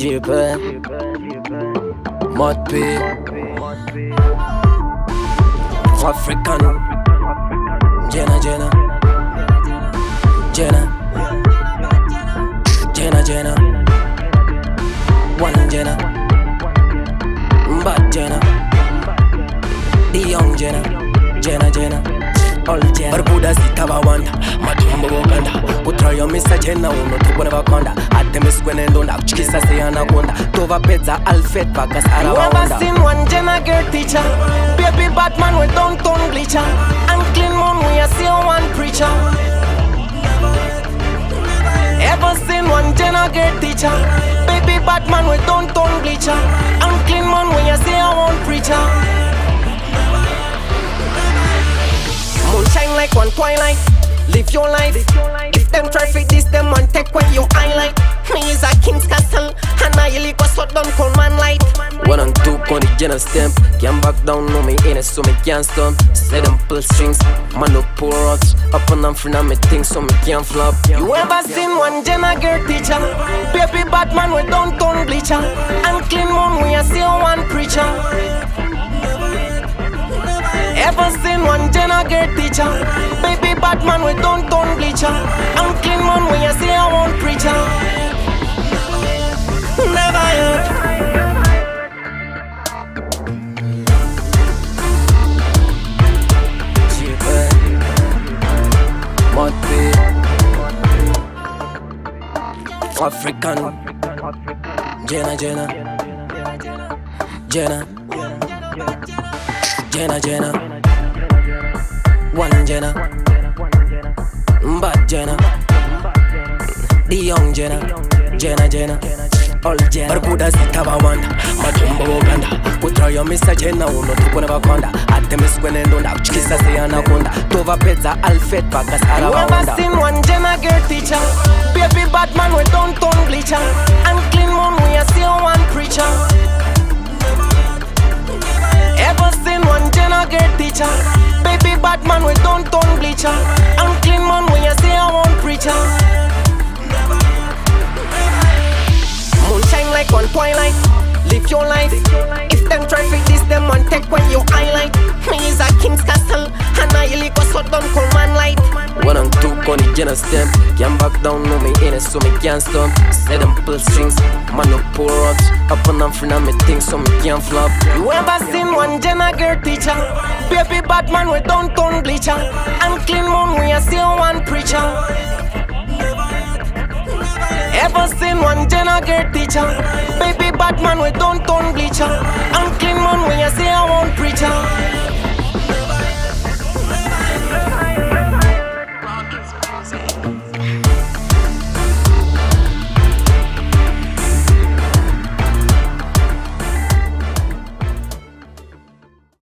Jeepy, Mud P, African, Jenna, Jenna, Jenna, Jenna, Jenna, one Jenna, Bad Jenna, the young Jenna, Jenna, Jenna, all Jenna. Barbuda zitaba wanda, matumbo bokanda. Kutrayo misa Jenna uno tubone bakonda. Atemis kwenendonda, kuchikisa se anaconda. Tova pezza alfet bakas arawanda. Never seen one Jenna girl teacher. Baby Batman with downtown bleacher. And clean mom we a see one preacher. Ever seen one Jenna girl teacher? Baby Batman with downtown bleacher. And clean mom we a see one preacher. Moonshine like one twilight. Live your life. If them try fit this, them man take when you highlight. Me is a king's castle, and I really go so down cold man light. 1 and 2 on the Jenna stamp. Can't back down, no me in it, so me can't stomp. Say them pull strings, man no pull rocks. Up and I'm free now me things, so me can't flop. You ever seen one Jenna girl teacher? Baby Batman with downtown bleacher. And clean mom we a see one preacher. Ever seen one Jenna girl teacher? Baby Batman with downtown bleacher. And clean mom we a see one preacher. Never heard. Jeepy, Mud P, African, Jenna, Jenna, Jenna, Jenna, Jenna, one Jenna, Bad Jenna, the young Jenna, Jenna, Jenna, all Jenna. Barbuda zitaba wanda, matumbo bokanda. Kutrayo misa Jenna uno tubone bakonda. Atemis kwenendonda, kuchikisa se anaconda. Tova pezza alfet bakas arawanda. Never seen one Jenna girl teacher. Baby Batman with downtown bleacher. And clean mom we a see one preacher. Ever seen one Jenna girl teacher? Baby Batman with downtown bleacher. And clean mom we a see one preacher. Moonshine like one twilight. Live your life. If them try fit this, them man take when you highlight. Me is a king's castle, and I really go so down cold man light. 1 and 2 on the Jenna stamp. Can't back down, no me in it, so me can't stomp. Say them pull strings, man no pull rocks. Up and I'm free now me things, so me can't flop. You ever seen one Jenna girl teacher? Baby Batman with downtown bleacher. And clean mom we a see one preacher. Ever seen one Jenna girl teacher? Baby Batman with downtown bleacher. And clean mom we a see one preacher.